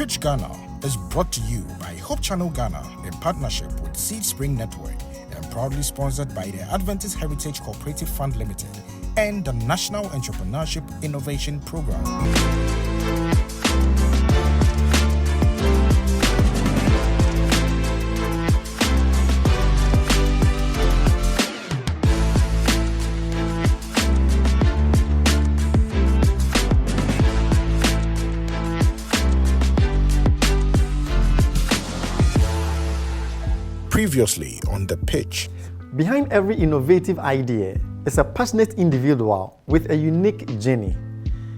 Pitch Ghana is brought to you by Hope Channel Ghana in partnership with Seed Spring Network and proudly sponsored by the Adventist Heritage Cooperative Fund Limited and the National Entrepreneurship Innovation Program. Previously on The Pitch. Behind every innovative idea is a passionate individual with a unique journey.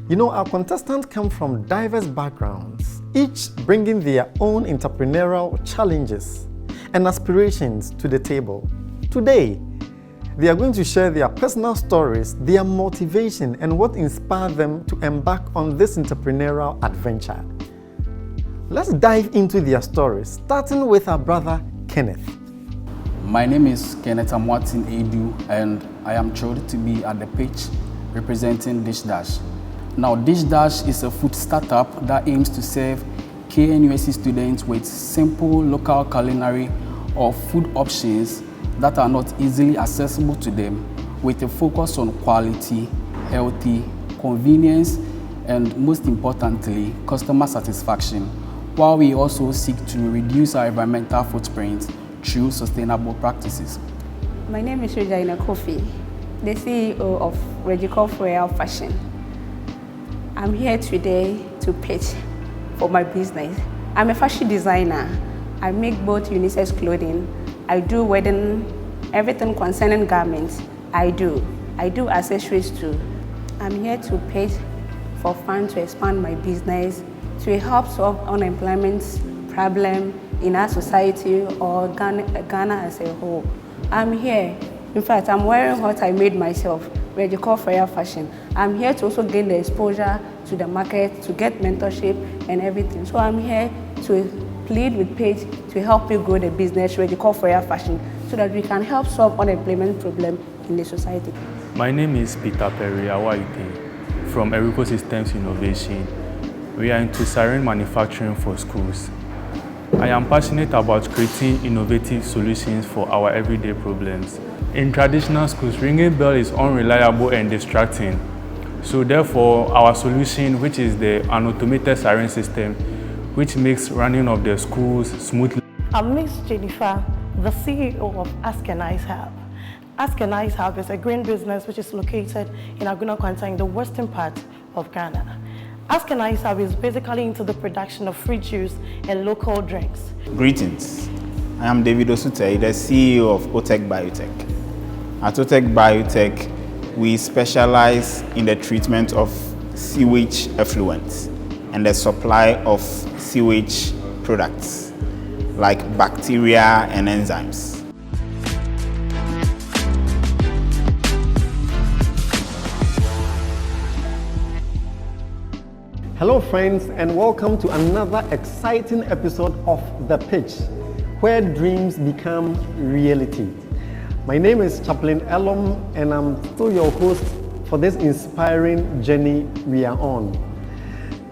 You know, our contestants come from diverse backgrounds, each bringing their own entrepreneurial challenges and aspirations to the table. Today, they are going to share their personal stories, their motivation, and what inspired them to embark on this entrepreneurial adventure. Let's dive into their stories, starting with our brother Kenneth. My name is Kenneth Amwatin Edu, and I am thrilled to be at the pitch representing Dish Dash. Now, Dish Dash is a food startup that aims to serve KNUST students with simple local culinary or food options that are not easily accessible to them, with a focus on quality, healthy, convenience, and most importantly, customer satisfaction, while we also seek to reduce our environmental footprint through sustainable practices. My name is Regina Kofi, the CEO of Regicol Royal Fashion. I'm here today to pitch for my business. I'm a fashion designer. I make both unisex clothing. I do wedding, everything concerning garments. I do accessories too. I'm here to pitch for funds to expand my business, to help solve unemployment problem in our society or Ghana as a whole. I'm here, in fact, I'm wearing what I made myself, Regicol Royal Fashion. I'm here to also gain the exposure to the market, to get mentorship and everything. So I'm here to plead with Paige to help you grow the business, Regicol Royal Fashion, so that we can help solve unemployment problem in the society. My name is Peter Perry Awaite from Erico Systems Innovation. We are into siren manufacturing for schools. I am passionate about creating innovative solutions for our everyday problems. In traditional schools, ringing bell is unreliable and distracting. So therefore, our solution, which is an automated siren system, which makes running of the schools smoothly. I'm Miss Jennifer, the CEO of Ask and Ice Hub. Ask and Ice Hub is a green business which is located in Aguna Kwanta in the western part of Ghana. Ask and Ice Hub is basically into the production of fruit juice and local drinks. Greetings. I am David Osutei, the CEO of Otech Biotech. At Otech Biotech, we specialize in the treatment of sewage effluents and the supply of sewage products like bacteria and enzymes. Hello friends, and welcome to another exciting episode of The Pitch, where dreams become reality. My name is Chaplain Elom, and I'm still your host for this inspiring journey we are on.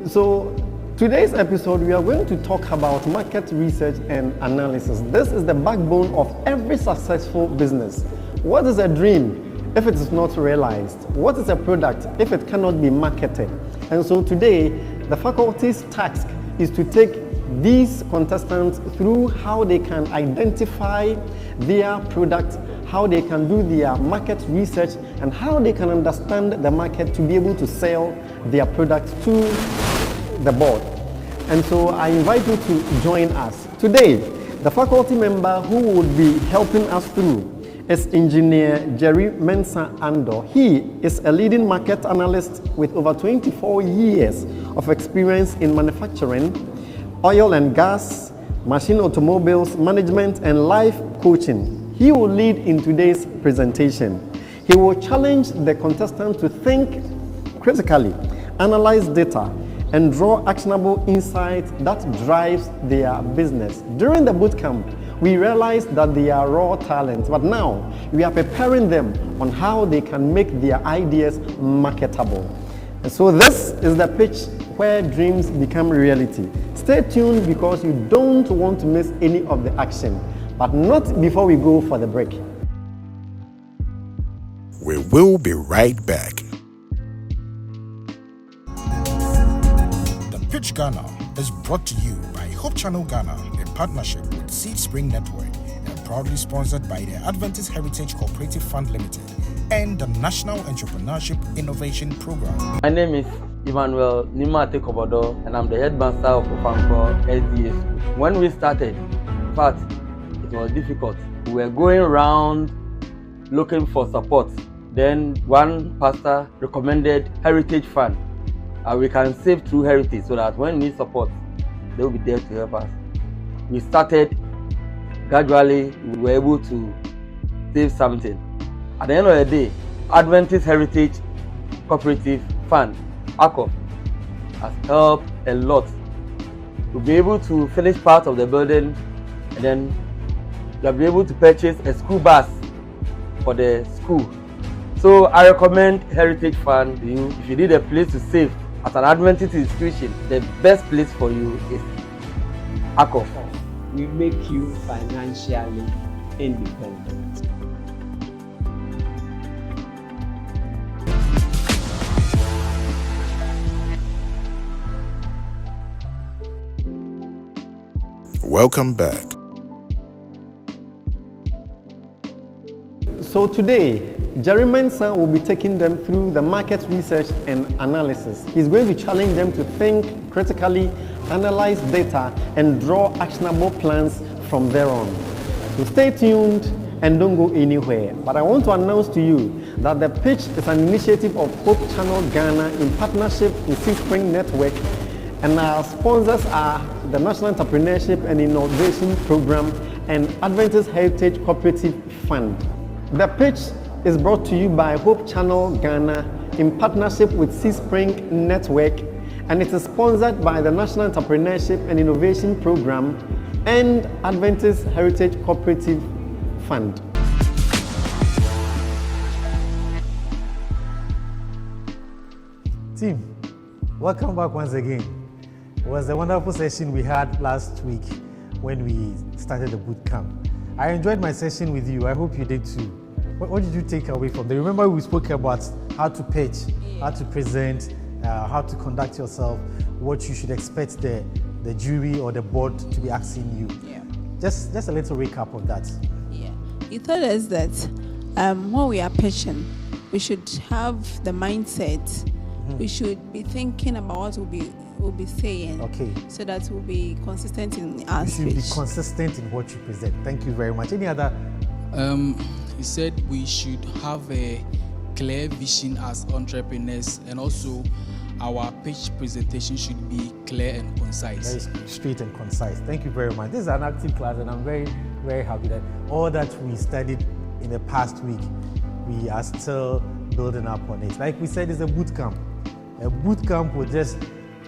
So today's episode, we are going to talk about market research and analysis. This is the backbone of every successful business. What is a dream if it is not realized? What is a product if it cannot be marketed? And so today, the faculty's task is to take these contestants through how they can identify their product, how they can do their market research, and how they can understand the market to be able to sell their product to the board. And so I invite you to join us. Today, the faculty member who would be helping us through is Engineer Jerry Mensah Andor. He is a leading market analyst with over 24 years of experience in manufacturing, oil and gas, machine automobiles, management, and life coaching. He will lead in today's presentation. He will challenge the contestant to think critically, analyze data, and draw actionable insights that drives their business. During the bootcamp, we realized that they are raw talents, but now we are preparing them on how they can make their ideas marketable. And so this is the pitch where dreams become reality. Stay tuned because you don't want to miss any of the action. But not before we go for the break. We will be right back. The Pitch Ghana is brought to you by Hope Channel Ghana in partnership with Seed Spring Network and proudly sponsored by the Adventist Heritage Cooperative Fund Limited and the National Entrepreneurship Innovation Program. My name is Emmanuel Nima Tekobodo and I'm the headmaster of Ofankor SDA School. When we started, in fact, it was difficult. We were going around looking for support. Then one pastor recommended Heritage Fund. We can save through Heritage so that when we need support, they will be there to help us. We started gradually, we were able to save something. At the end of the day, Adventist Heritage Cooperative Fund, ACOF, has helped a lot to be able to finish part of the building, and then you'll be able to purchase a school bus for the school. So I recommend Heritage Fund to you. If you need a place to save as an Adventist institution, the best place for you is ACOF. We make you financially independent. Welcome back. So today, Jerry Mensah will be taking them through the market research and analysis. He's going to challenge them to think critically, analyze data, and draw actionable plans from there on. So stay tuned and don't go anywhere. But I want to announce to you that The Pitch is an initiative of Hope Channel Ghana in partnership with Seed Spring Network, and our sponsors are the National Entrepreneurship and Innovation Program and Adventist Heritage Cooperative Fund. The Pitch is brought to you by Hope Channel Ghana in partnership with Seed Spring Network, and it is sponsored by the National Entrepreneurship and Innovation Program and Adventist Heritage Cooperative Fund. Team, welcome back once again. It was a wonderful session we had last week when we started the boot camp. I enjoyed my session with you. I hope you did too. What did you take away from there? Remember we spoke about how to pitch, how to present, how to conduct yourself, what you should expect the jury or the board to be asking you. Yeah. Just a little recap of that. Yeah. He told us that when we are pitching, we should have the mindset. Mm-hmm. We should be thinking about what we'll be saying. Okay. So that we'll be consistent in our speech. You should be consistent in what you present. Thank you very much. Any other? He said we should have a clear vision as entrepreneurs, and also our pitch presentation should be clear and concise. Very straight and concise. Thank you very much. This is an active class, and I'm very, very happy that all that we studied in the past week, we are still building up on it. Like we said, it's a boot camp. A boot camp will just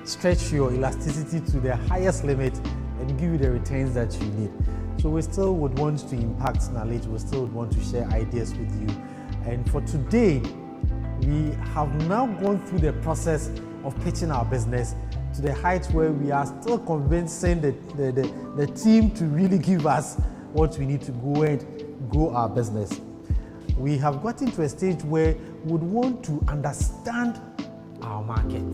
stretch your elasticity to the highest limit and give you the returns that you need. So we still would want to impact knowledge, we still would want to share ideas with you. And for today, we have now gone through the process of pitching our business to the height where we are still convincing the team to really give us what we need to go and grow our business. We have gotten to a stage where we would want to understand our market.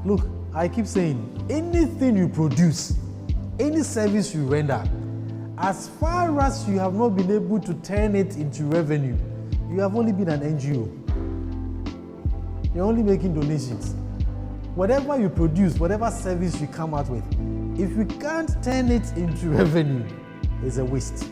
Look, I keep saying, anything you produce, any service you render, as far as you have not been able to turn it into revenue, you have only been an NGO. You're only making donations. Whatever you produce, whatever service you come out with, if you can't turn it into revenue, it's a waste.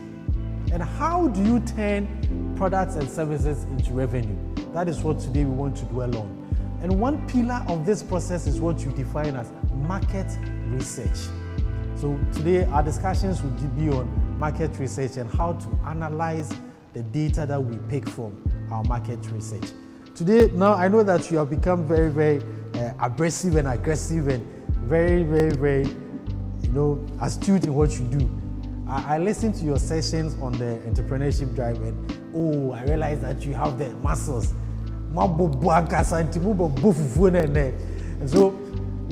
And how do you turn products and services into revenue? That is what today we want to dwell on. And one pillar of this process is what you define as market research. So today our discussions will be on market research and how to analyze the data that we pick from our market research. Today, now I know that you have become very, very abrasive and aggressive and very, very, very, astute in what you do. I listened to your sessions on the entrepreneurship drive, and I realized that you have the muscles. And so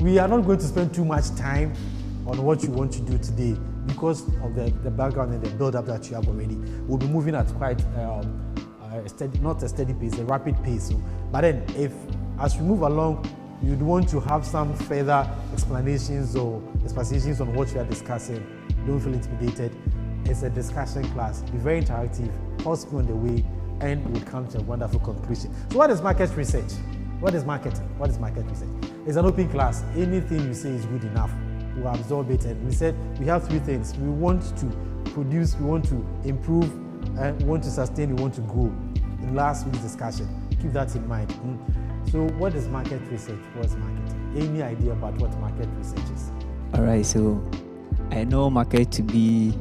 we are not going to spend too much time on what you want to do today because of the background and the build-up that you have already. We'll be moving at quite not a steady pace, a rapid pace. So, but then if as we move along, you'd want to have some further explanations or expositions on what you are discussing, don't feel intimidated. It's a discussion class. Be very interactive, pause me on the way, and we'll come to a wonderful conclusion. So what is market research? What is marketing? What is market research? It's an open class. Anything you say is good enough. We'll absorb it. And we said we have three things. We want to produce, we want to improve, and we want to sustain, we want to grow. In last week's discussion, keep that in mind. So what is market research? What is marketing? Any idea about what market research is? All right, so I know market to be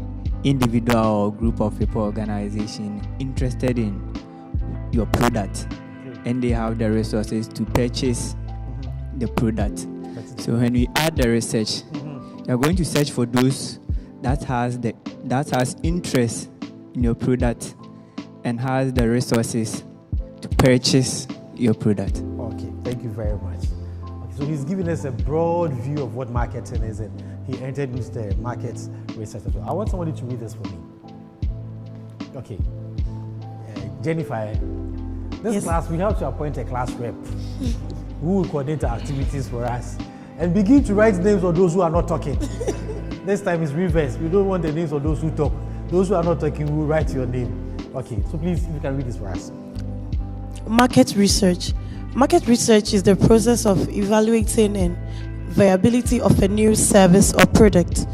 individual or group of people, organization interested in your product, and they have the resources to purchase the product. So when we add the research, you're going to search for those that has interest in your product and has the resources to purchase your product. Okay, thank you very much. Okay, so he's giving us a broad view of what marketing is, and he entered into the market research as well. I want somebody to read this for me. Okay, Jennifer, this class, we have to appoint a class rep who will coordinate the activities for us and begin to write names of those who are not talking. This time is reverse. We don't want the names of those who talk. Those who are not talking will write your name. Okay, so please, if you can read this for us. Market research. Market research is the process of evaluating and viability of a new service or product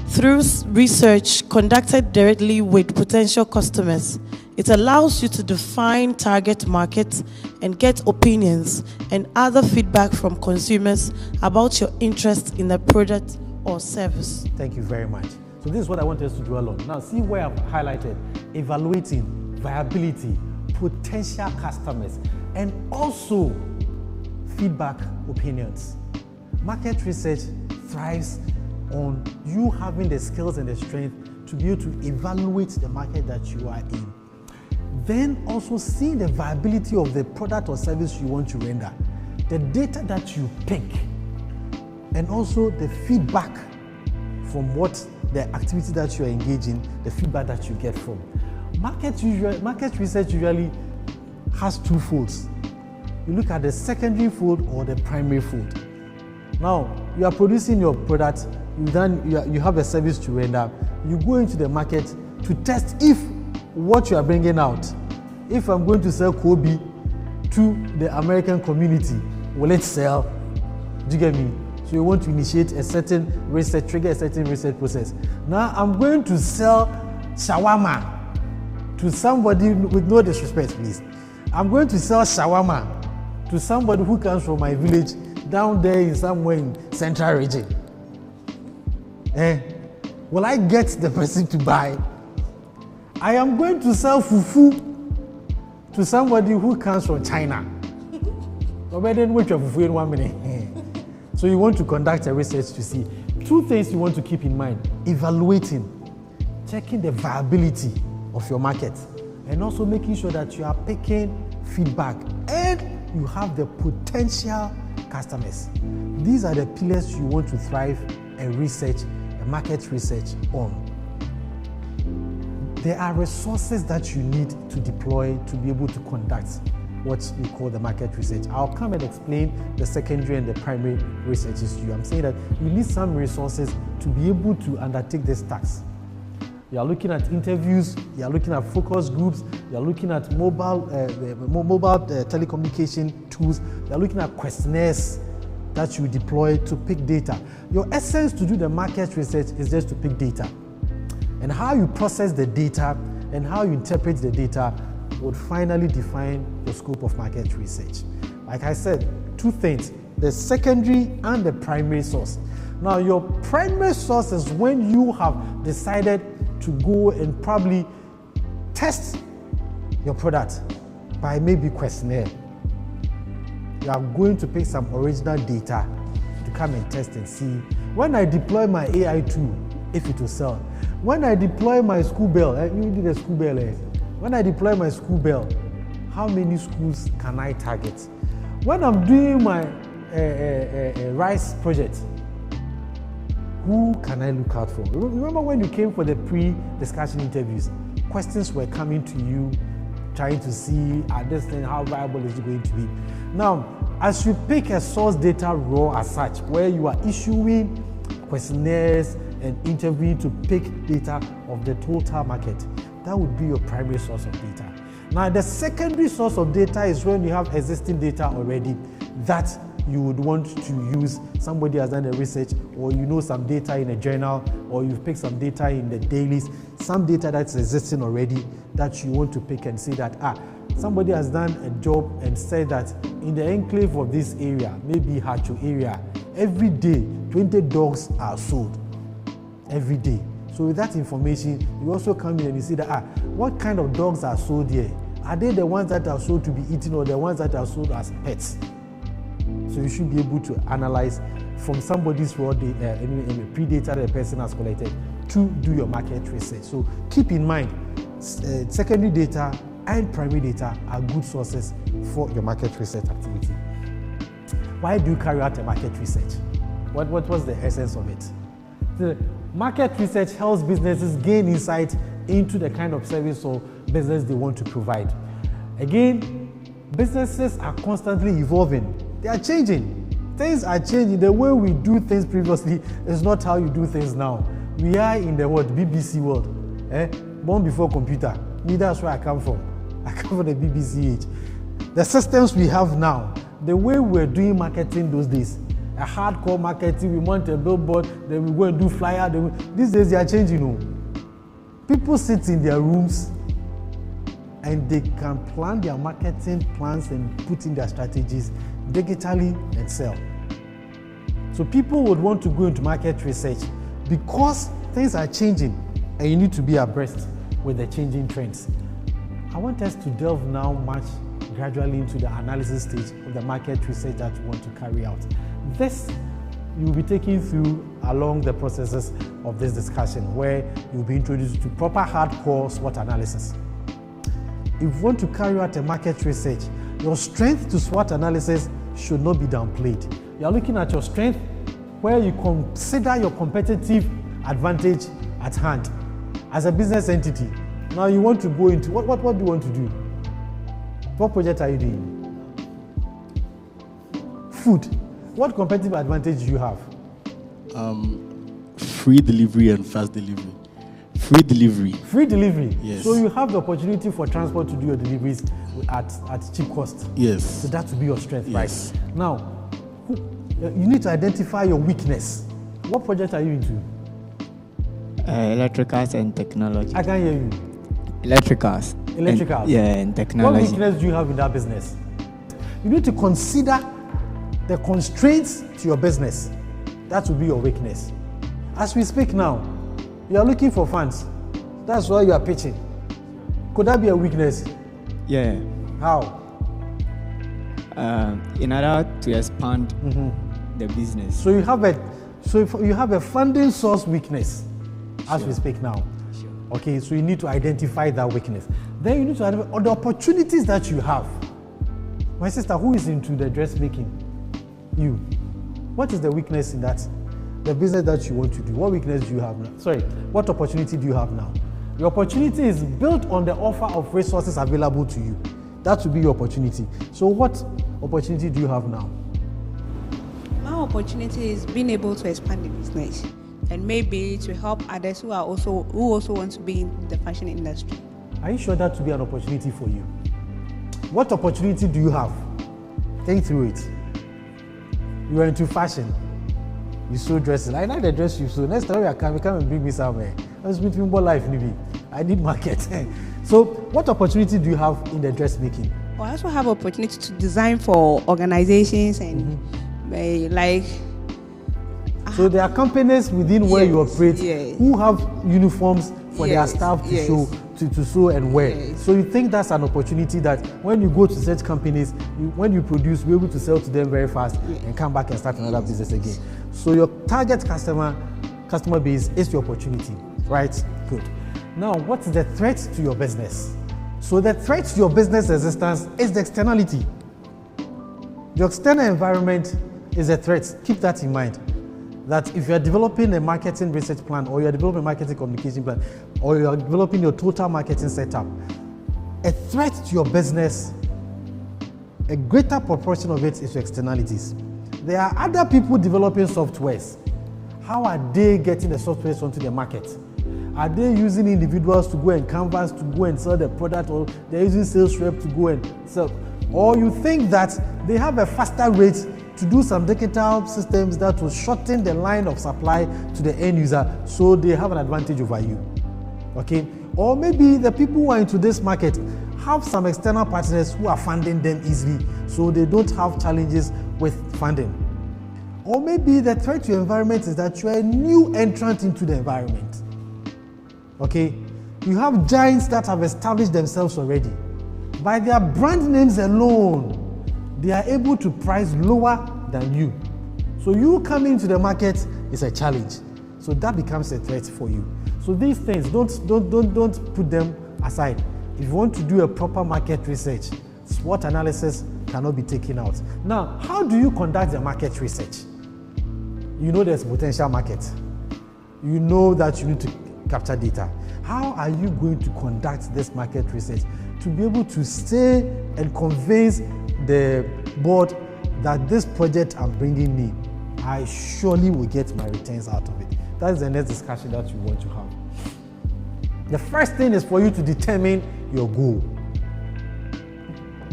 through research conducted directly with potential customers. It allows you to define target markets and get opinions and other feedback from consumers about your interest in the product or service. Thank you very much. So this is what I want us to dwell on. Now see where I've highlighted evaluating, viability, potential customers, and also feedback, opinions. Market research thrives on you having the skills and the strength to be able to evaluate the market that you are in. Then also seeing the viability of the product or service you want to render, the data that you pick, and also the feedback from what the activity that you are engaging, the feedback that you get from. Market research usually has two folds. You look at the secondary fold or the primary fold. Now, you are producing your product, you have a service to render, you go into the market to test if what you are bringing out, if I'm going to sell Kobe to the American community, will it sell? Do you get me? So you want to initiate a certain research, trigger a certain research process. Now I'm going to sell shawarma to somebody, with no disrespect please. I'm going to sell shawarma to somebody who comes from my village down there in somewhere in central region. Will I get the person to buy? I am going to sell fufu to somebody who comes from China. But then wait for fufu in 1 minute. So you want to conduct a research to see two things you want to keep in mind: evaluating, checking the viability of your market, and also making sure that you are picking feedback and you have the potential customers. These are the pillars you want to thrive and research, a market research on. There are resources that you need to deploy to be able to conduct what we call the market research. I'll come and explain the secondary and the primary researches to you. I'm saying that you need some resources to be able to undertake this task. You are looking at interviews, you are looking at focus groups, you are looking at mobile telecommunication tools, you are looking at questionnaires that you deploy to pick data. Your essence to do the market research is just to pick data. And how you process the data and how you interpret the data would finally define the scope of market research. Like I said, two things: the secondary and the primary source. Now, your primary source is when you have decided to go and probably test your product by maybe questionnaire. You are going to pick some original data to come and test and see, when I deploy my AI tool, if it will sell. When I deploy my school bell, you did a school bell. When I deploy my school bell, how many schools can I target? When I'm doing my rice project, who can I look out for? Remember when you came for the pre-discussion interviews, questions were coming to you, trying to see understand how viable is it going to be. Now, as you pick a source data raw as such, where you are issuing questionnaires and interviewing to pick data of the total market, that would be your primary source of data. Now, the secondary source of data is when you have existing data already that you would want to use. Somebody has done the research, or you know some data in a journal, or you've picked some data in the dailies, some data that's existing already that you want to pick and say that, somebody has done a job and said that in the enclave of this area, maybe Hacho area, every day 20 dogs are sold. Every day. So with that information, you also come in and you see that, what kind of dogs are sold here? Are they the ones that are sold to be eaten or the ones that are sold as pets? So you should be able to analyze from somebody's raw data, any pre-data that the person has collected to do your market research. So keep in mind, secondary data and primary data are good sources for your market research activity. Why do you carry out a market research? What was the essence of it? The market research helps businesses gain insight into the kind of service or business they want to provide. Again, businesses are constantly evolving. They are changing. Things are changing. The way we do things previously is not how you do things now. We are in the BBC world. Born before computer. Me, that's where I come from. I come from the BBC age. The systems we have now, the way we're doing marketing those days, a hardcore marketing, we want a billboard, then we go and do flyer. These days they are changing. People sit in their rooms and they can plan their marketing plans and put in their strategies digitally and sell. So people would want to go into market research because things are changing and you need to be abreast with the changing trends. I want us to delve now much gradually into the analysis stage of the market research that you want to carry out. This you will be taken through along the processes of this discussion, where you'll be introduced to proper hardcore SWOT analysis. If you want to carry out a market research, your strength to SWOT analysis should not be downplayed. You are looking at your strength where you consider your competitive advantage at hand as a business entity. Now you want to go into, what do you want to do? What project are you doing? Food. What competitive advantage do you have? Free delivery and fast delivery. Free delivery. Free delivery? Yes. So you have the opportunity for transport to do your deliveries at cheap cost? Yes. So that will be your strength, yes. Right? Now, you need to identify your weakness. What project are you into? Electricals and technology. I can't hear you. Electricals. Electricals? And technology. What weakness do you have in that business? You need to consider the constraints to your business. That will be your weakness. As we speak now, you are looking for funds. That's why you are pitching. Could that be a weakness? Yeah. How? In order to expand the business. So you have a funding source weakness as we speak now. Sure. Okay, so you need to identify that weakness. Then you need to identify the opportunities that you have. My sister, who is into the dressmaking? You. What is the weakness in that? The business that you want to do. What weakness do you have now? Sorry, what opportunity do you have now? Your opportunity is built on the offer of resources available to you. That will be your opportunity. So what opportunity do you have now? My opportunity is being able to expand the business and maybe to help others who also want to be in the fashion industry. Are you sure that will be an opportunity for you? What opportunity do you have? Think through it. You are into fashion. You sew dresses. I like the dress you sew. Next time you come and bring me somewhere. Let's meet me more life, maybe. I need market. So, what opportunity do you have in the dressmaking? I also have opportunity to design for organizations and So there are companies within where you operate who have uniforms for their staff to show, to sew and wear. Yes. So you think that's an opportunity that when you go to such companies, when you produce, you're able to sell to them very fast and come back and start another business again. So your target customer base is your opportunity, right? Good. Now, what's the threat to your business? So the threat to your business existence is the externality. The external environment is a threat. Keep that in mind. That if you are developing a marketing research plan, or you are developing a marketing communication plan, or you are developing your total marketing setup, a threat to your business, a greater proportion of it is your externalities. There are other people developing softwares. How are they getting the softwares onto the market? Are they using individuals to go and canvas to go and sell the product, or they're using sales rep to go and sell? Or you think that they have a faster rate to do some digital systems that will shorten the line of supply to the end user, so they have an advantage over you, okay? Or maybe the people who are into this market have some external partners who are funding them easily, so they don't have challenges with funding. Or maybe the threat to your environment is that you are a new entrant into the environment, okay? You have giants that have established themselves already. By their brand names alone, they are able to price lower than you. So you coming into the market is a challenge. So that becomes a threat for you. So these things, don't put them aside. If you want to do a proper market research, SWOT analysis cannot be taken out. Now, how do you conduct the market research? You know there's potential market. You know that you need to capture data. How are you going to conduct this market research to be able to say and convince the board that this project I'm bringing in, I surely will get my returns out of it? That's the next discussion that you want to have. The first thing is for you to determine your goal.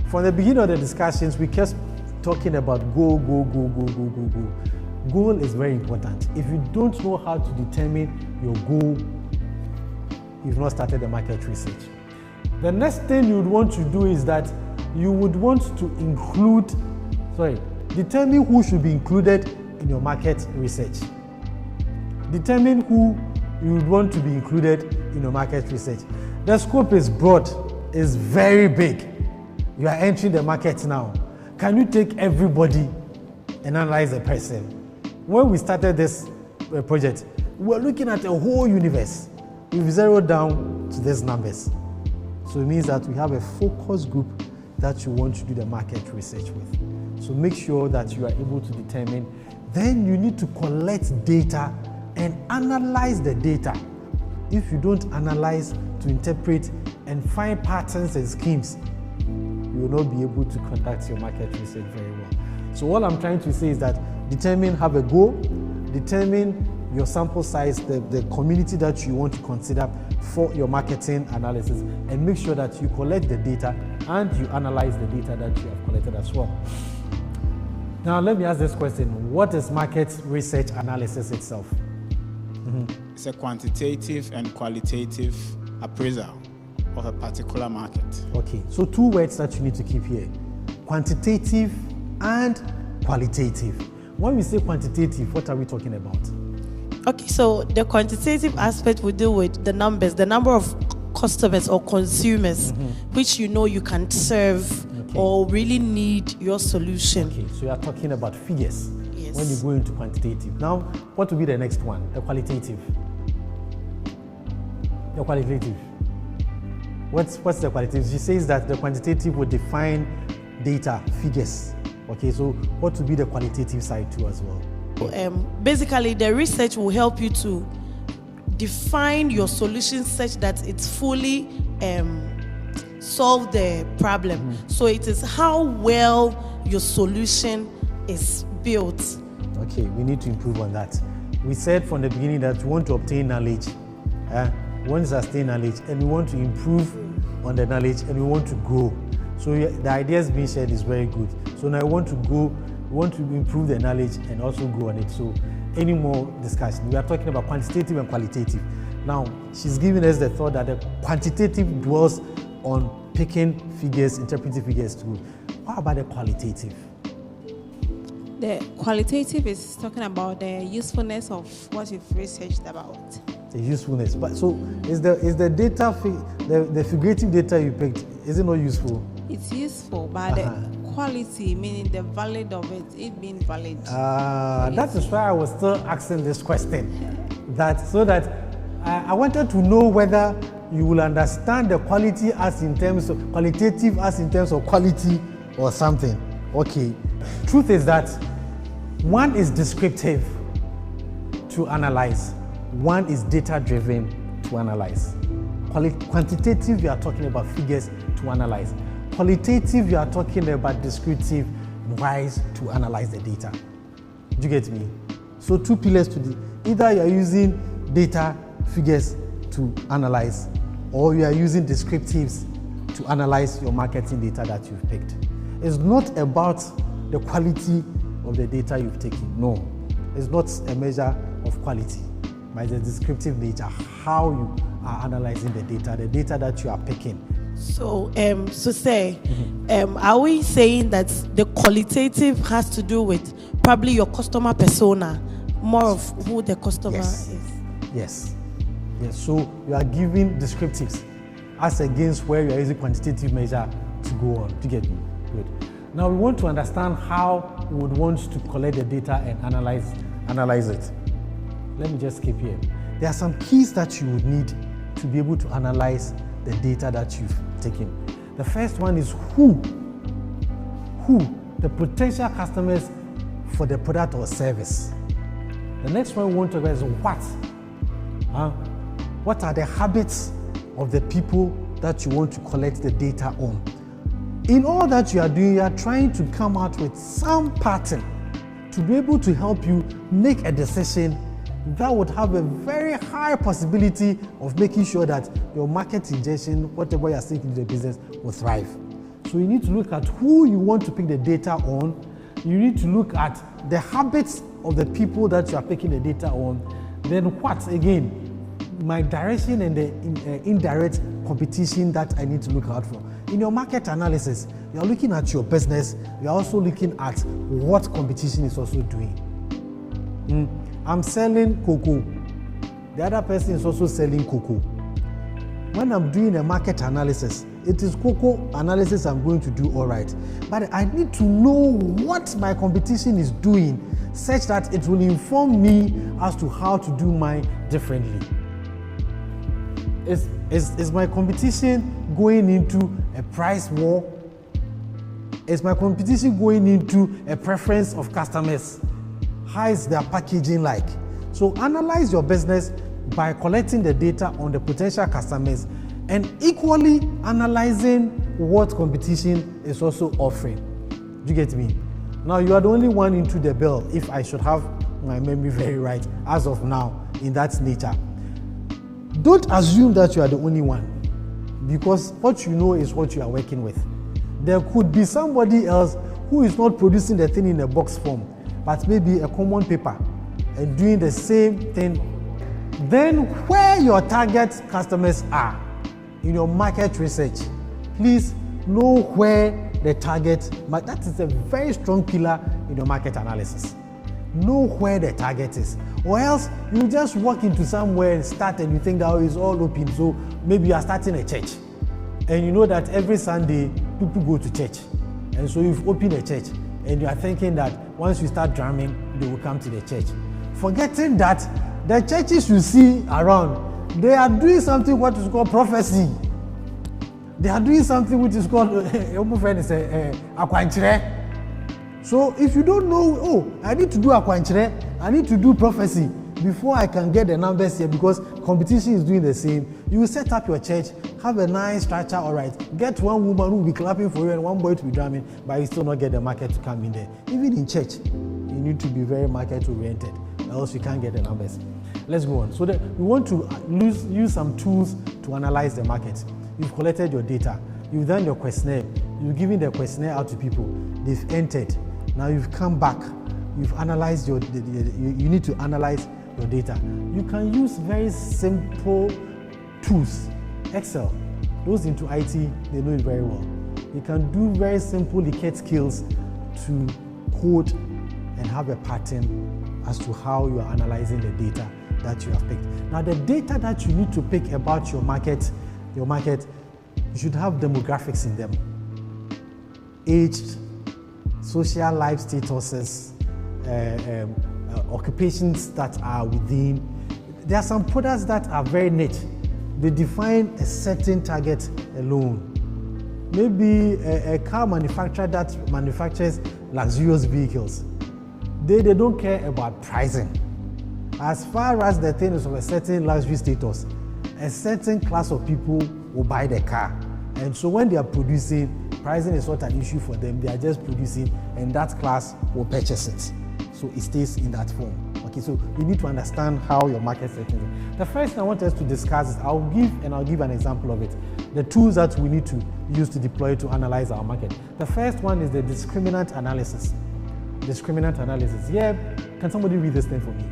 From the beginning of the discussions, we kept talking about goal. Goal is very important. If you don't know how to determine your goal, you've not started the market research. The next thing you would want to do is that you would want to determine who should be included in your market research. Determine who you would want to be included in your market research. The scope is broad, is very big. You are entering the market now. Can you take everybody and analyze a person? When we started this project, we were looking at a whole universe. We've zeroed down to these numbers. So it means that we have a focus group that you want to do the market research with. So make sure that you are able to determine. Then you need to collect data and analyze the data. If you don't analyze to interpret and find patterns and schemes, you will not be able to conduct your market research very well. So what I'm trying to say is that have a goal, determine your sample size, the community that you want to consider for your marketing analysis, and make sure that you collect the data and you analyze the data that you have collected as well. Now let me ask this question. What is market research analysis itself? It's a quantitative and qualitative appraisal of a particular market. Okay, so two words that you need to keep here: quantitative and qualitative. When we say quantitative, what are we talking about? Okay, so the quantitative aspect will deal with the numbers, the number of customers or consumers which you know you can serve or really need your solution. Okay, so you are talking about figures. Yes. When you go into quantitative. Now, what will be the next one? The qualitative. The qualitative. What's the qualitative? She says that the quantitative will define data, figures. Okay, so what will be the qualitative side too as well? Basically, the research will help you to define your solution such that it's fully solve the problem. So it is how well your solution is built. Okay, we need to improve on that. We said from the beginning that we want to obtain knowledge, we want to sustain knowledge, and we want to improve on the knowledge, and we want to grow. So the ideas being shared is very good. So now we want to improve the knowledge and also grow on it. So any more discussion? We are talking about quantitative and qualitative. Now, she's giving us the thought that the quantitative dwells on picking figures, interpreting figures too. What about the qualitative? The qualitative is talking about the usefulness of what you've researched about. The usefulness. But so is the data, the figurative data you picked, is it not useful? It's useful, but the quality, meaning the valid of it being valid. That is why I was still asking this question. So that I wanted to know whether you will understand the quality as in terms of qualitative as in terms of quality or something. Okay. Truth is that One is descriptive to analyze. One is data-driven to analyze. Quantitative, you are talking about figures to analyze. Qualitative, you are talking about descriptive wise to analyze the data. Do you get me? So two pillars to the, either you are using data figures to analyze, or you are using descriptives to analyze your marketing data that you've picked. It's not about the quality of the data you've taken. No, it's not a measure of quality, but the descriptive nature, how you are analyzing the data that you are picking. So, are we saying that the qualitative has to do with probably your customer persona, more of who the customer is? Yes. So you are giving descriptives as against where you are using quantitative measure to go on. Do you get me? Good. Now we want to understand how we would want to collect the data and analyze it. Let me just skip here. There are some keys that you would need to be able to analyze the data that you've taken. The first one is who the potential customers for the product or service. The next one we want to know is what are the habits of the people that you want to collect the data on. In all that you are doing, you are trying to come out with some pattern to be able to help you make a decision that would have a very high possibility of making sure that your market ingestion, whatever you are seeking in the business, will thrive. So you need to look at who you want to pick the data on. You need to look at the habits of the people that you are picking the data on. Then what, again, my direction and the indirect competition that I need to look out for. In your market analysis, you are looking at your business. You are also looking at what competition is also doing. I'm selling cocoa. The other person is also selling cocoa. When I'm doing a market analysis, it is cocoa analysis I'm going to do, all right. But I need to know what my competition is doing such that it will inform me as to how to do mine differently. Is my competition going into a price war? Is my competition going into a preference of customers? How is their packaging like? So analyze your business by collecting the data on the potential customers and equally analyzing what competition is also offering. Do you get me? Now you are the only one into the bill, if I should have my memory very right, as of now, in that nature. Don't assume that you are the only one, because what you know is what you are working with. There could be somebody else who is not producing the thing in a box form, but maybe a common paper and doing the same thing. Then where your target customers are in your market research, please know where the target, that is a very strong pillar in your market analysis. Know where the target is, or else you just walk into somewhere and start and you think that it's all open. So maybe you are starting a church and you know that every Sunday people go to church, and so you've opened a church and you are thinking that once you start drumming they will come to the church, forgetting that the churches you see around, they are doing something what is called prophecy. They are doing something which is called akwankyerɛ. So if you don't know, I need to do akwankyerɛ, I need to do prophecy before I can get the numbers here, because competition is doing the same, you will set up your church, have a nice structure, all right, get one woman who will be clapping for you and one boy to be drumming, but you still not get the market to come in there. Even in church, you need to be very market oriented, else you can't get the numbers. Let's go on. So that we want to use some tools to analyze the market. You've collected your data, you've done your questionnaire, you've given the questionnaire out to people, they've entered. Now you've come back, you've analyzed you need to analyze your data. You can use very simple tools. Excel, those into IT, they know it very well. You can do very simple Likert skills to code and have a pattern as to how you are analyzing the data that you have picked. Now the data that you need to pick about your market, you should have demographics in them. Age, social life statuses, occupations that are within. There are some products that are very niche. They define a certain target alone. Maybe a car manufacturer that manufactures luxurious vehicles. They don't care about pricing. As far as the thing is of a certain luxury status, a certain class of people will buy the car. And so when they are producing, pricing is not an issue for them. They are just producing, and that class will purchase it. So it stays in that form. Okay, so you need to understand how your market setting is. The first thing I want us to discuss is I'll give an example of it. The tools that we need to use to deploy to analyze our market. The first one is the discriminant analysis. Discriminant analysis. Yeah, can somebody read this thing for me?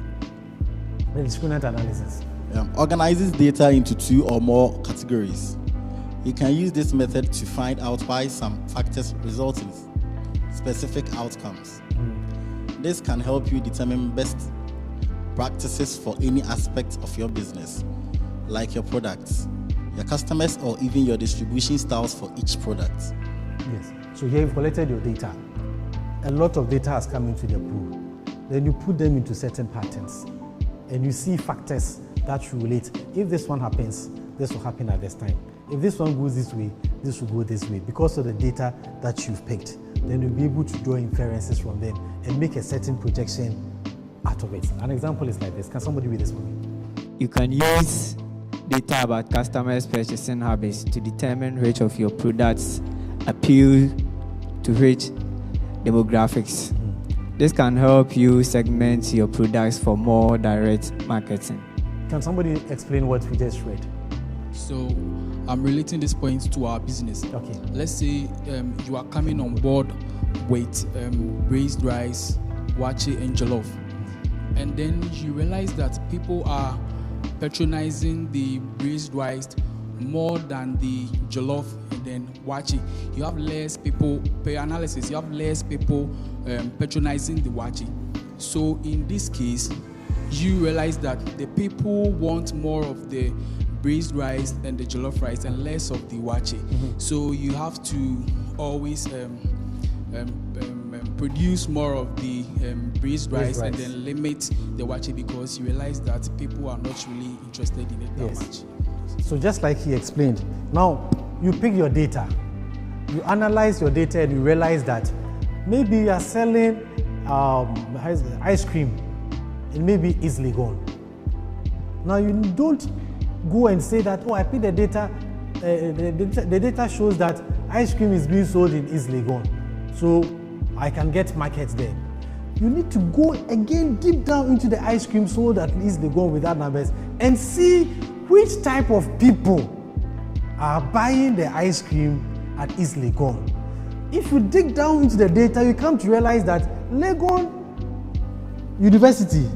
The discriminant analysis. Organizes data into 2 or more categories. You can use this method to find out why some factors result in specific outcomes. This can help you determine best practices for any aspect of your business, like your products, your customers, or even your distribution styles for each product. Yes. So here you've collected your data. A lot of data has come into the pool. Then you put them into certain patterns, and you see factors that relate. If this one happens, this will happen at this time. If this one goes this way, this will go this way. Because of the data that you've picked, then you'll be able to draw inferences from them and make a certain projection out of it. An example is like this. Can somebody read this for me? You can use data about customers' purchasing habits to determine which of your products appeal to which demographics. This can help you segment your products for more direct marketing. Can somebody explain what we just read? So I'm relating this point to our business. Okay. Let's say you are coming on board with braised rice, waakye, and jollof, and then you realize that people are patronizing the braised rice more than the jollof and then waakye. You have less people, per analysis, you have less people patronizing the waakye. So in this case, you realize that the people want more of the braised rice and the jollof rice and less of the waakye. So you have to always produce more of the braised rice and then limit the waakye, because you realize that people are not really interested in it that much. So just like he explained, now you pick your data, you analyze your data, and you realize that maybe you are selling ice cream, and maybe easily gone. Now you don't go and say that, oh, I picked the data, the data shows that ice cream is being sold in easily gone, so I can get markets there. You need to go again deep down into the ice cream sold at easily gone with that numbers and see which type of people are buying the ice cream at easily gone. If you dig down into the data, you come to realize that Legon University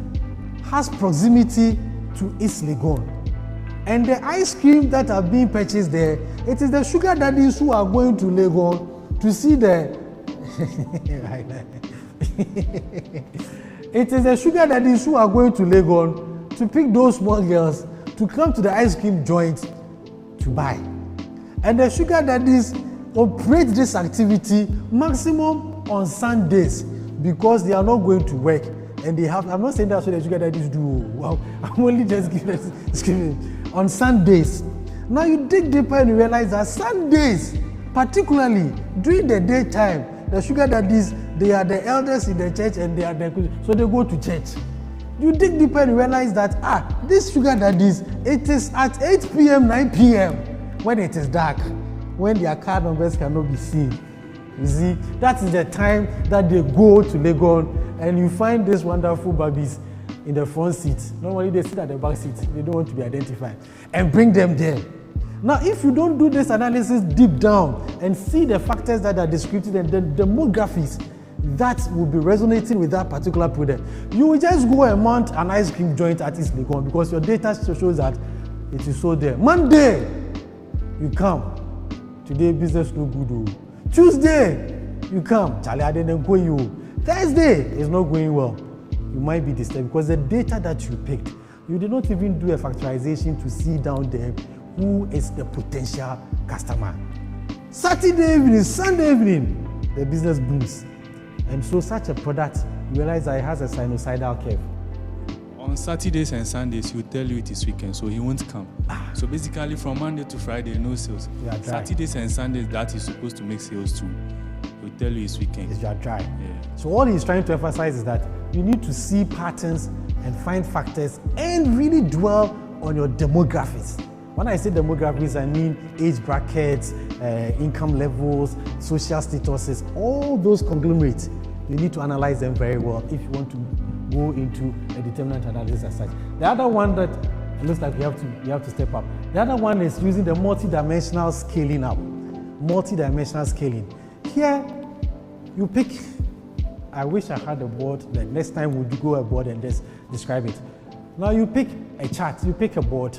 has proximity to East Legon. And the ice cream that are being purchased there, it is the sugar daddies who are going to Legon to see the it is the sugar daddies who are going to Legon to pick those small girls to come to the ice cream joint to buy. And the sugar daddies operate this activity maximum on Sundays because they are not going to work. And they have, I'm not saying that's what the sugar daddies do. Well, I'm only just giving on Sundays. Now you dig deeper and you realize that Sundays, particularly during the daytime, the sugar daddies, they are the elders in the church and they are the, so they go to church. You dig deeper and realize that, these sugar daddies, it is at 8 p.m., 9 p.m. when it is dark, when their car numbers cannot be seen. You see, that is the time that they go to Legon and you find these wonderful babies in the front seat. Normally they sit at the back seat, they don't want to be identified, and bring them there. Now, if you don't do this analysis deep down and see the factors that are descriptive and the demographics that will be resonating with that particular product, you will just go and mount an ice cream joint at East Legon because your data shows that it is sold there. Monday, you come. Today, business no good. Tuesday, you come. Charlie, I didn't go you. Thursday is not going well. You might be disturbed because the data that you picked, you did not even do a factorization to see down there who is the potential customer. Saturday evening, Sunday evening, the business booms. And so such a product, you realize that it has a sinusoidal curve. On Saturdays and Sundays, he'll tell you it is weekend, so he won't come. So basically from Monday to Friday, no sales. Saturdays and Sundays, that he's supposed to make sales too. He'll tell you it's weekend. You are dry. Yeah. So all he's trying to emphasize is that you need to see patterns and find factors and really dwell on your demographics. When I say demographics, I mean age brackets, income levels, social statuses, all those conglomerates. You need to analyze them very well if you want to go into a determinant analysis as such. The other one that it looks like you have to step up. The other one is using the multidimensional scaling up. Multidimensional scaling. Here, you pick, I wish I had a board, that next time we'll go a board and just describe it. Now you pick a chart, you pick a board,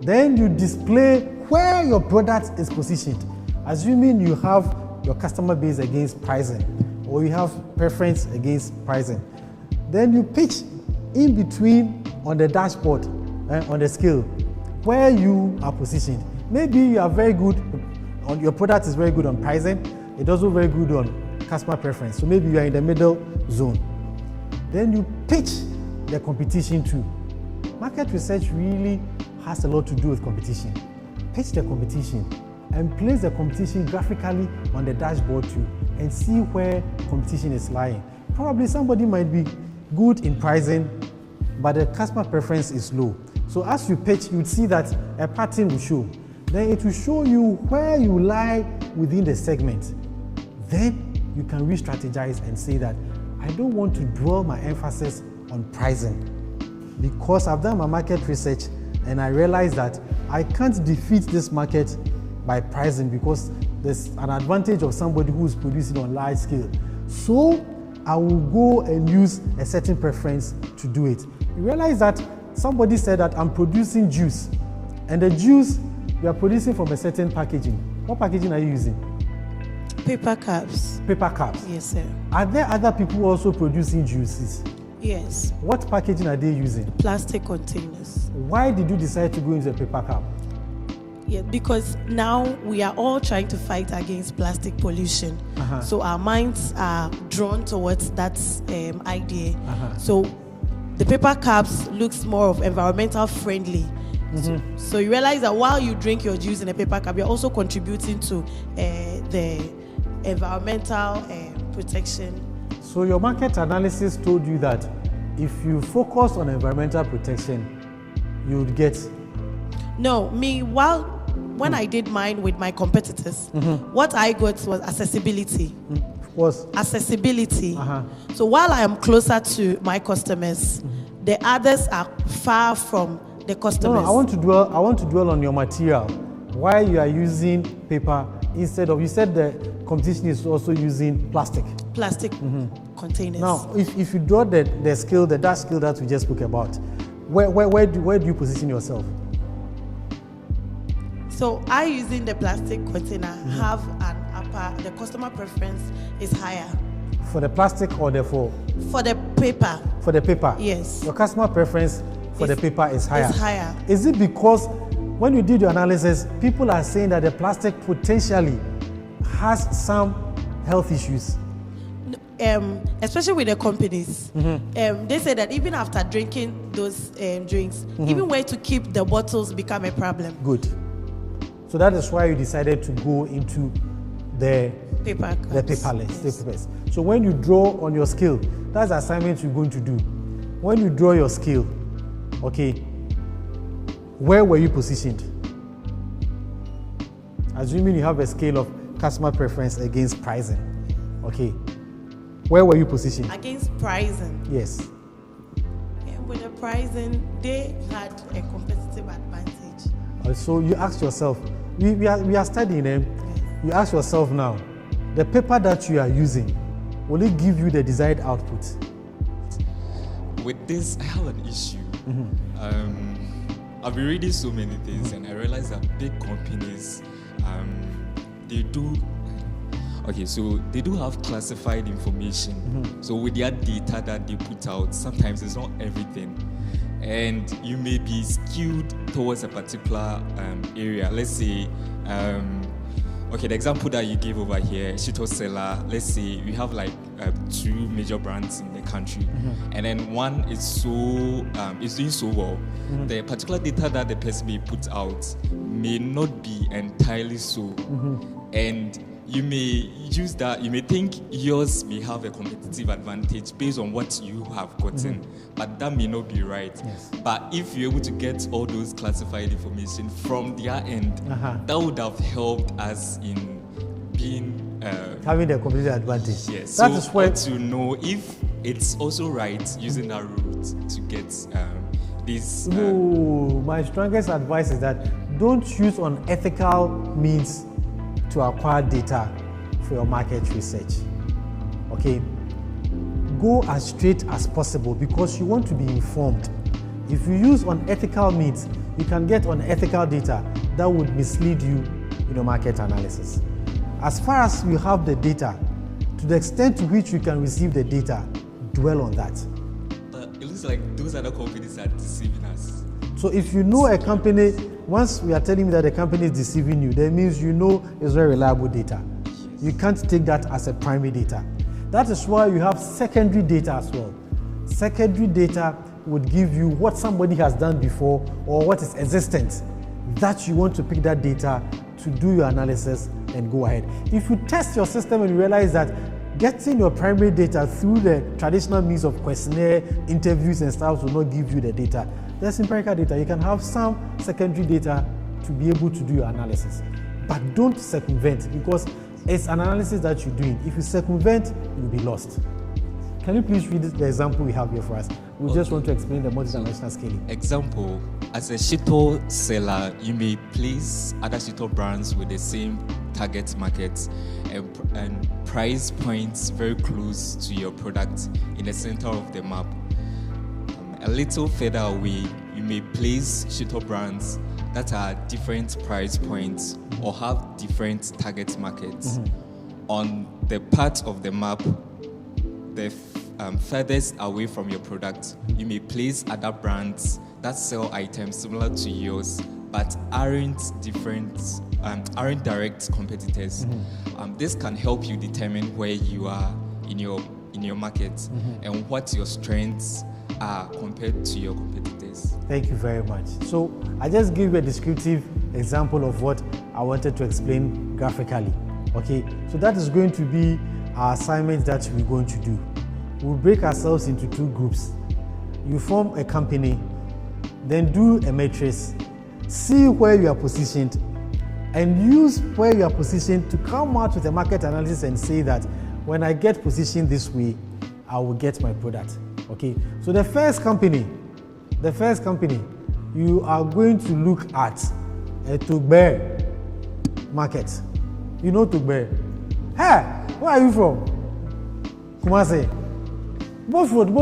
then you display where your product is positioned. Assuming you have your customer base against pricing, or you have preference against pricing. Then you pitch in between on the dashboard, on the scale, where you are positioned. Maybe you are very good, your product is very good on pricing, it's also very good on customer preference. So maybe you are in the middle zone. Then you pitch the competition too. Market research really has a lot to do with competition. Pitch the competition and place the competition graphically on the dashboard too and see where competition is lying. Probably somebody might be good in pricing, but the customer preference is low. So as you pitch, you'd see that a pattern will show. Then it will show you where you lie within the segment. Then you can re-strategize and say that I don't want to dwell my emphasis on pricing because I've done my market research and I realize that I can't defeat this market by pricing because there's an advantage of somebody who's producing on large scale. So I will go and use a certain preference to do it. You realize that somebody said that I'm producing juice, and the juice you are producing from a certain packaging. What packaging are you using? Paper cups. Paper cups? Yes, sir. Are there other people also producing juices? Yes. What packaging are they using? Plastic containers. Why did you decide to go into a paper cup? Yeah, because now we are all trying to fight against plastic pollution. So our minds are drawn towards that idea. So the paper cups looks more of environmental friendly. So you realize that while you drink your juice in a paper cup, you're also contributing to the environmental protection. So your market analysis told you that if you focus on environmental protection, you would get... No, when I did mine with my competitors, what I got was accessibility. Accessibility. So while I am closer to my customers, the others are far from the customers. No, I want to dwell on your material. Why you are using paper instead of, you said the competition is also using plastic. Plastic containers. Now, if you draw the scale, the dash scale that we just spoke about, where do you position yourself? So I, using the plastic container, have an upper, the customer preference is higher. For the plastic or for the paper? For the paper? Yes. Your customer preference for the paper is higher? It's higher. Is it because when you did your analysis, people are saying that the plastic potentially has some health issues? Especially with the companies, they say that even after drinking those drinks, even where to keep the bottles become a problem. Good. So that is why you decided to go into the paperless. So when you draw on your scale, that's the assignment you're going to do. When you draw your scale, okay, where were you positioned? Assuming you have a scale of customer preference against pricing, okay, where were you positioned? Against pricing? Yes. With the pricing, they had a competitive advantage. So you ask yourself, we are studying them. You ask yourself now, the paper that you are using, will it give you the desired output? With this, I have an issue. I've been reading so many things, and I realize that big companies, they do have classified information. So with their data that they put out, sometimes it's not everything. And you may be skewed towards a particular area. Let's say, the example that you gave over here, Shitosela, let's say we have like 2 major brands in the country, and then one is doing so well. The particular data that the person may put out may not be entirely so. And you may use that, you may think yours may have a competitive advantage based on what you have gotten, but that may not be right. Yes. But if you're able to get all those classified information from their end, that would have helped us in being having the competitive advantage. Yes. That so is where to know if it's also right using that route to get this. My strongest advice is that don't use unethical means to acquire data for your market research. Okay? Go as straight as possible because you want to be informed. If you use unethical means, you can get unethical data that would mislead you in your market analysis. As far as you have the data, to the extent to which you can receive the data, dwell on that. But it looks like those other companies are deceiving us. So if you know a company, once we are telling you that the company is deceiving you, that means you know it's very reliable data. You can't take that as a primary data. That is why you have secondary data as well. Secondary data would give you what somebody has done before or what is existent. That you want to pick that data to do your analysis and go ahead. If you test your system and you realize that getting your primary data through the traditional means of questionnaire, interviews and stuff will not give you the data, there's empirical data. You can have some secondary data to be able to do your analysis. But don't circumvent because it's an analysis that you're doing. If you circumvent, you'll be lost. Can you please read the example we have here for us? We just want to explain the multidimensional scaling. Example, as a Shito seller, you may place other Shito brands with the same target market and price points very close to your product in the center of the map. A little further away, you may place Shito brands that are different price points or have different target markets. On the part of the map, the furthest away from your product, you may place other brands that sell items similar to yours, but aren't direct competitors. This can help you determine where you are in your market and what your strengths are compared to your competitors. Thank you very much. So I just gave you a descriptive example of what I wanted to explain graphically. Okay, so that is going to be our assignment that we're going to do. We'll break ourselves into two groups. You form a company, then do a matrix, see where you are positioned, and use where you are positioned to come out with a market analysis and say that when I get positioned this way, I will get my product. Okay, so the first company, you are going to look at a Tugbe market. You know Tugbe? Hey, where are you from? Kumasi. Both food.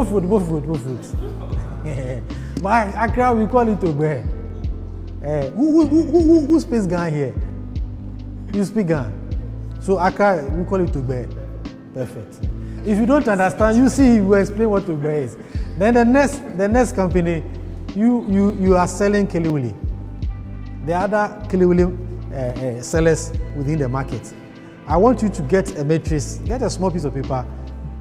But Accra, we call it Tugbe. Who speaks Ghana here? You speak Ghana. So Accra, we call it Tugbe. Perfect. If you don't understand, you see, we explain what Tugbe is. Then the next company, you are selling Kiliwili. The other Kiliwili sellers within the market. I want you to get a matrix, get a small piece of paper,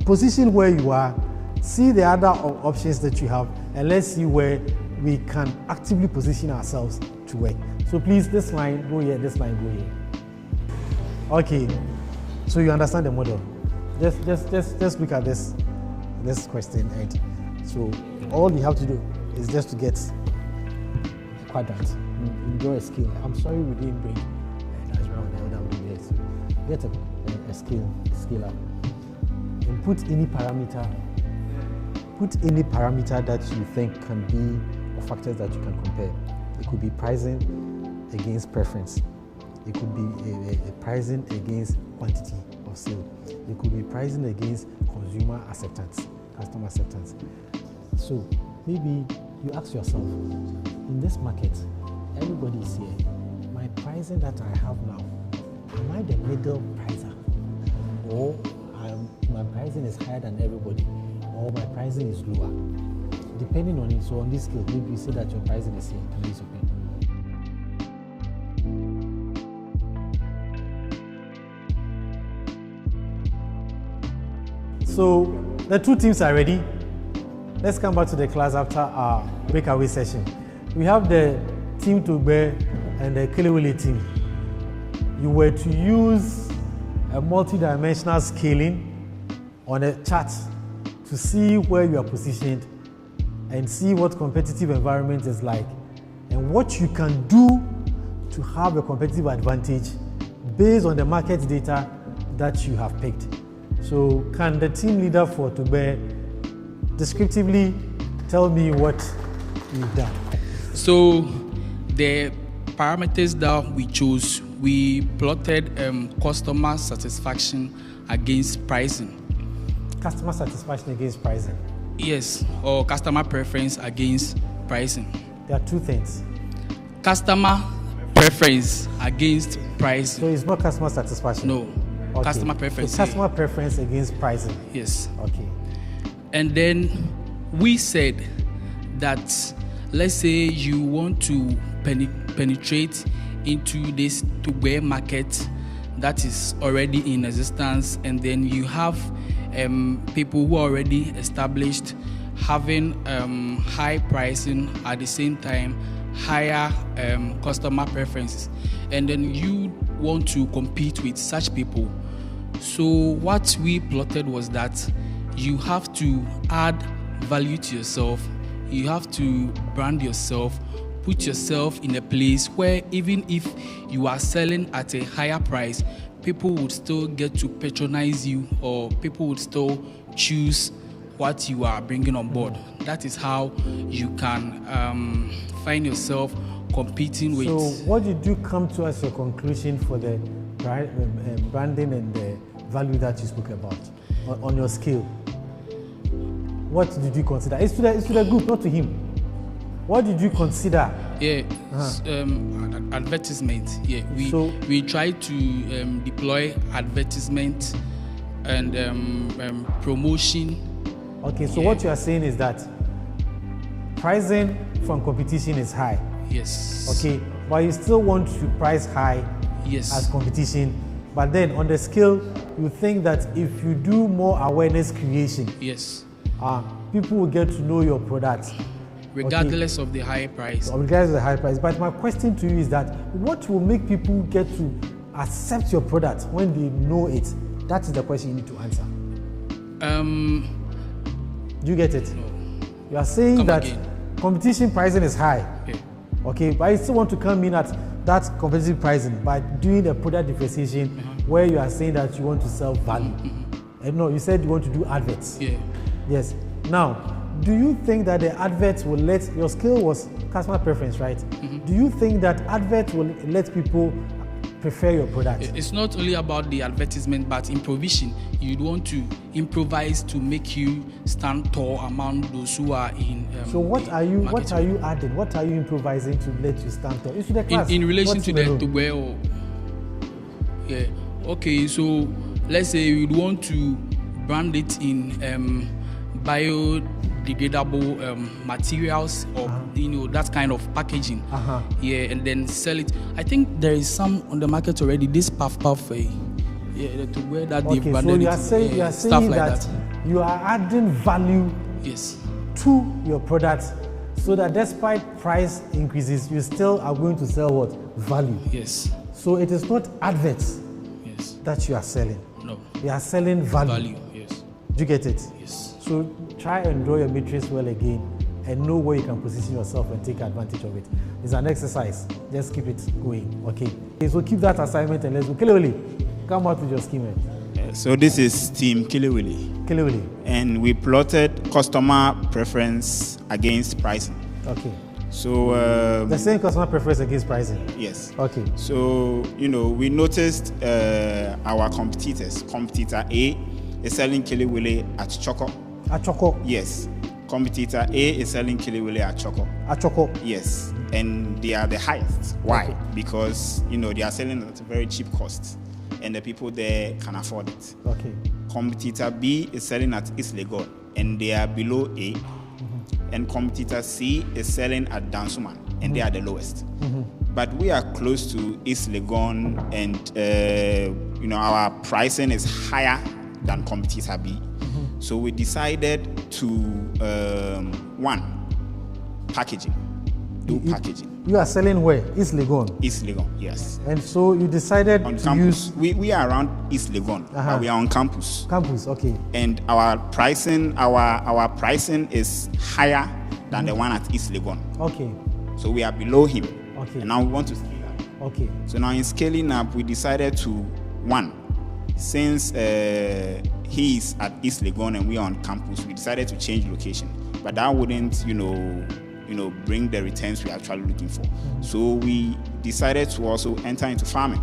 position where you are, see the other options that you have, and let's see where we can actively position ourselves to work. So please, this line go here, this line go here. Okay, so you understand the model. Just look at this question, and so all you have to do is just to get a quadrant. You draw a scale. I'm sorry we didn't bring that's around the other way. So get a scale up, and put any parameter that you think can be or factors that you can compare. It could be pricing against preference. It could be a pricing against quantity of sale. It could be pricing against consumer acceptance, customer acceptance. So maybe you ask yourself, in this market, everybody is here. My pricing that I have now, am I the middle pricer? Or my pricing is higher than everybody? Or my pricing is lower? Depending on it, so on this scale, maybe you say that your pricing is here. Can you use your pen? So the two teams are ready. Let's come back to the class after our breakaway session. We have the team Tugbe and the Kiliwili team. You were to use a multi-dimensional scaling on a chart to see where you are positioned and see what competitive environment is like and what you can do to have a competitive advantage based on the market data that you have picked. So can the team leader for Tugbe descriptively tell me what you've done? So the parameters that we chose, we plotted customer satisfaction against pricing. Customer satisfaction against pricing? Yes, or customer preference against pricing. There are two things. Customer preference against pricing. So it's not customer satisfaction? No. Okay. Customer preference. So customer preference against pricing? Yes. Okay. And then we said that, let's say you want to penetrate into this Tugbe market that is already in existence, and then you have people who are already established having high pricing at the same time higher customer preferences, and then you want to compete with such people. So what we plotted was that you have to add value to yourself, you have to brand yourself, put yourself in a place where even if you are selling at a higher price, people would still get to patronize you, or people would still choose what you are bringing on board. That is how you can find yourself competing with. So what did you come to as your conclusion for the branding and the value that you spoke about on your scale? What did you consider? It's to the group, not to him. What did you consider? Yeah, advertisement. Yeah, we try to deploy advertisement and promotion. Okay, so what you are saying is that pricing from competition is high. Yes. Okay, but you still want to price high. Yes. As competition, but then on the scale, you think that if you do more awareness creation, yes, people will get to know your product. Regardless of the high price. Regardless of the high price. But my question to you is that what will make people get to accept your product when they know it? That is the question you need to answer. Do you get it? No. You are saying that competition pricing is high. Okay, but you still want to come in at that competitive pricing by doing a product differentiation where you are saying that you want to sell value. And no, you said you want to do adverts. Yeah. Yes. Now, do you think that the adverts will let, your scale was customer preference, right? Do you think that adverts will let people prefer your product? It's not only about the advertisement, but improvisation. You'd want to improvise to make you stand tall among those who are in. So what are you adding? What are you improvising to let you stand tall? Into the class. In relation to the Tugbe. Yeah. Okay. So let's say you'd want to brand it in biodegradable materials, or that kind of packaging. Yeah, and then sell it. I think there is some on the market already. This puff yeah, to wear that they've branded. So you are saying, that you are adding value, yes, to your product, so that despite price increases, you still are going to sell what? Value. Yes. So it is not adverts, yes, that you are selling. No. You are selling value. Value, yes. Do you get it? Yes. So try and draw your matrix well again and know where you can position yourself and take advantage of it. It's an exercise. Just keep it going, okay? So keep that assignment and let's go. Kilewili, come out with your scheme. So this is Team Kilewili. And we plotted customer preference against pricing. Okay. So the same customer preference against pricing. Yes. Okay. So we noticed our competitors. Competitor A is selling Kilewili at Choco. At Choco. Yes. Competitor A is selling Kilewili at Choco. At Choco. Yes. And they are the highest. Why? Okay. Because they are selling at a very cheap cost, and the people there can afford it. Okay. Competitor B is selling at East Legon, and they are below A. And competitor C is selling at Dansuman, and they are the lowest. But we are close to East Legon, and our pricing is higher than competitor B. So we decided to one, packaging. do packaging. You are selling where? East Legon? East Legon, yes. And so you decided on to campus. use... We are around East Legon, but we are on campus. Campus, okay. And our pricing is higher than the one at East Legon. Okay. So we are below him. Okay. And now we want to scale up. Okay. So now in scaling up, we decided to, one, since he is at East Legon and we are on campus, we decided to change location. But that wouldn't, bring the returns we are actually looking for. So we decided to also enter into farming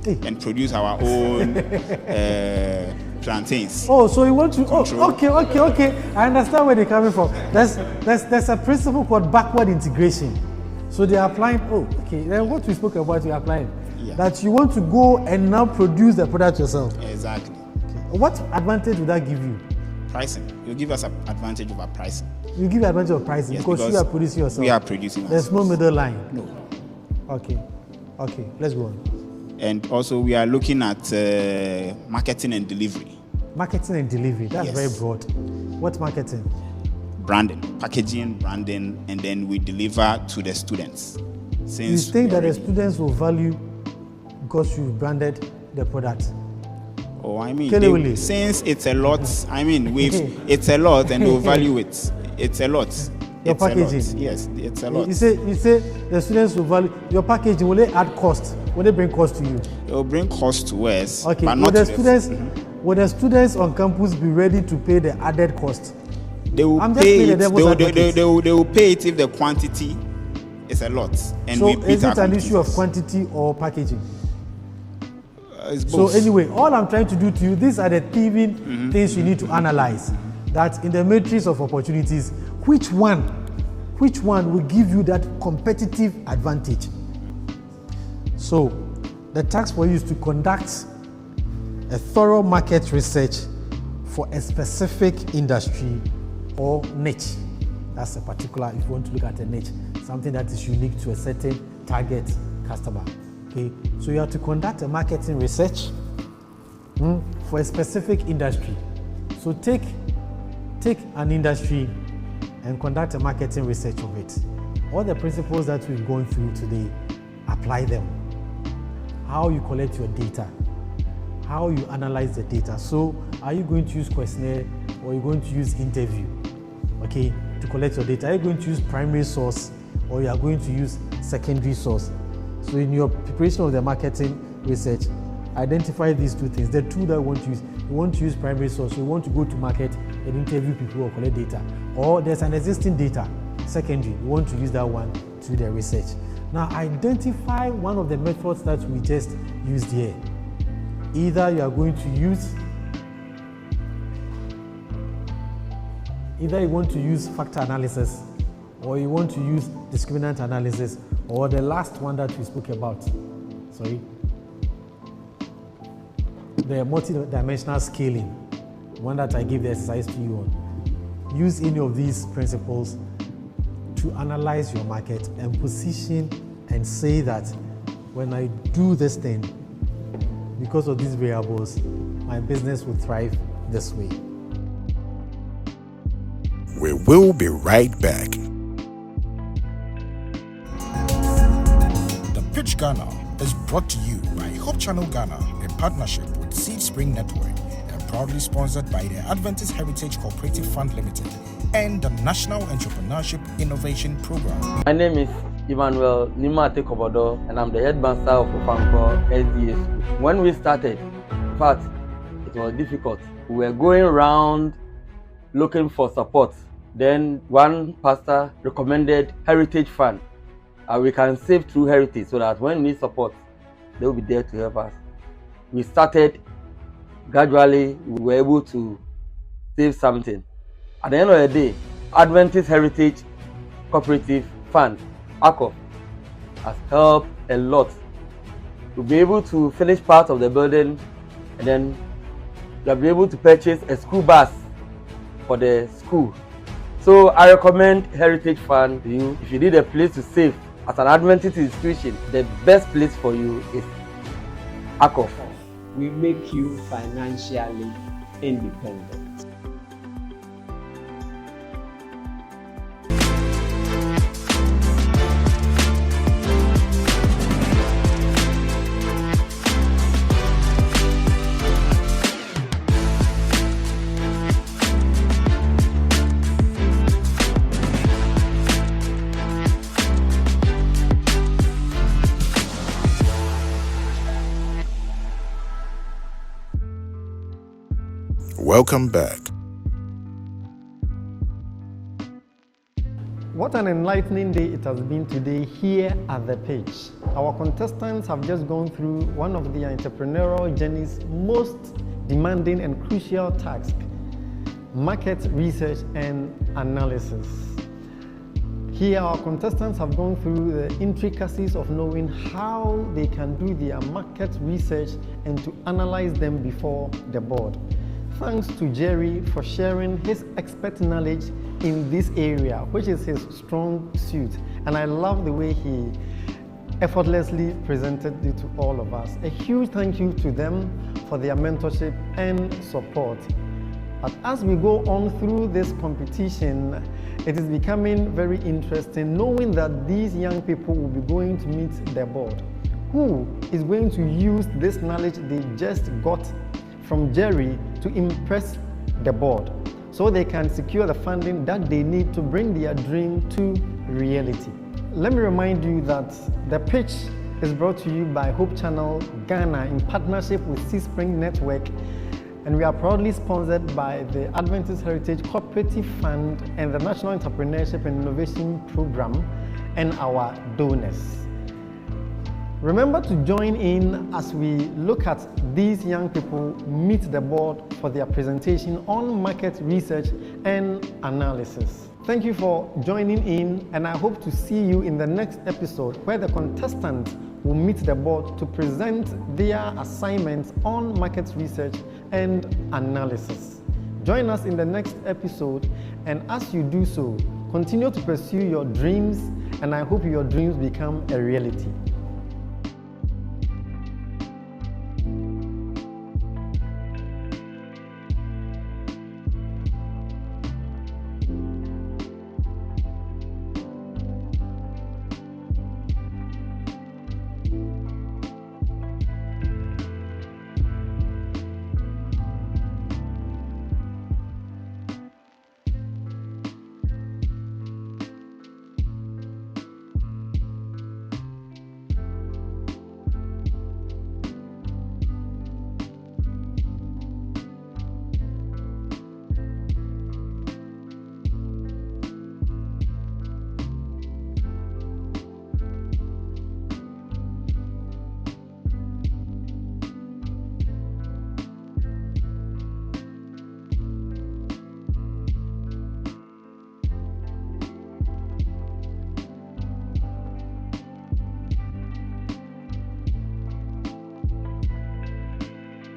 and produce our own plantains. Oh, so you want to? Oh, okay. I understand where they're coming from. There's a principle called backward integration. So they are applying. Oh, okay. Then what we spoke about, you're applying. Yeah. That you want to go and now produce the product yourself. Exactly. Okay. What advantage would that give you? Pricing. You'll give us an advantage over pricing. You give advantage of pricing, yes, because you are producing yourself. We are producing There's ourselves. no middle line. No. Okay, let's go on. And also we are looking at marketing and delivery. Marketing and delivery, that's yes. very broad. What marketing? Branding, packaging, branding, and then we deliver to the students. You think that the students will value because you've branded the product? Oh, I mean, since it's a lot, it's a lot and they'll value it. It's a lot. Your it's packaging? A lot. Yes, it's a lot. You say the students will value your packaging. Will they add cost? Will they bring cost to you? It will bring cost to us. Okay. But not Will the students on campus be ready to pay the added cost? They will pay it. They will pay it if the quantity is a lot. And so we is it an issue of quantity or packaging? So anyway, all I'm trying to do to you, these are the thieving things you need to analyze. That in the matrix of opportunities, which one will give you that competitive advantage? So the task for you is to conduct a thorough market research for a specific industry or niche. That's a particular, if you want to look at a niche, something that is unique to a certain target customer. Okay, so you have to conduct a marketing research for a specific industry. So take an industry and conduct a marketing research of it. All the principles that we've gone through today, apply them. How you collect your data, how you analyze the data. So are you going to use questionnaire or are you going to use interview, okay, to collect your data? Are you going to use primary source or you are going to use secondary source? So in your preparation of the marketing research, identify these two things. The two that you want to use. You want to use primary source, so you want to go to market and interview people or collect data. Or there's an existing data, secondary. You want to use that one to do the research. Now identify one of the methods that we just used here. Either you are going to use, either you want to use factor analysis, or you want to use discriminant analysis, or the last one that we spoke about, the multi-dimensional scaling, one that I gave the exercise to you on. Use any of these principles to analyze your market and position and say that when I do this thing, because of these variables, my business will thrive this way. We will be right back. The Pitch Ghana is brought to you by Hope Channel Ghana in partnership with Seed Spring Network and proudly sponsored by the Adventist Heritage Cooperative Fund Limited and the National Entrepreneurship Innovation Program. My name is Emmanuel Nima Tekobodo, and I'm the headmaster of Ofankor SDA School. When we started, in fact, it was difficult. We were going around looking for support. Then one pastor recommended Heritage Fund. We can save through Heritage so that when we need support, they will be there to help us. We started gradually, we were able to save something. At the end of the day, Adventist Heritage Cooperative Fund, ACOF, has helped a lot to be able to finish part of the building, and then you'll be able to purchase a school bus for the school. So I recommend Heritage Fund to you. If you need a place to save as an Adventist institution, the best place for you is ACOF. We make you financially independent. Welcome back. What an enlightening day it has been today here at the pitch. Our contestants have just gone through one of the entrepreneurial journey's most demanding and crucial tasks, market research and analysis. Here our contestants have gone through the intricacies of knowing how they can do their market research and to analyze them before the board. Thanks to Jerry for sharing his expert knowledge in this area, which is his strong suit. And I love the way he effortlessly presented it to all of us. A huge thank you to them for their mentorship and support. But as we go on through this competition, it is becoming very interesting knowing that these young people will be going to meet the board, who is going to use this knowledge they just got from Jerry to impress the board so they can secure the funding that they need to bring their dream to reality. Let me remind you that The Pitch is brought to you by Hope Channel Ghana in partnership with Seedspring Network, and we are proudly sponsored by the Adventist Heritage Cooperative Fund and the National Entrepreneurship and Innovation Program and our donors. Remember to join in as we look at these young people meet the board for their presentation on market research and analysis. Thank you for joining in, and I hope to see you in the next episode where the contestants will meet the board to present their assignments on market research and analysis. Join us in the next episode, and as you do so, continue to pursue your dreams, and I hope your dreams become a reality.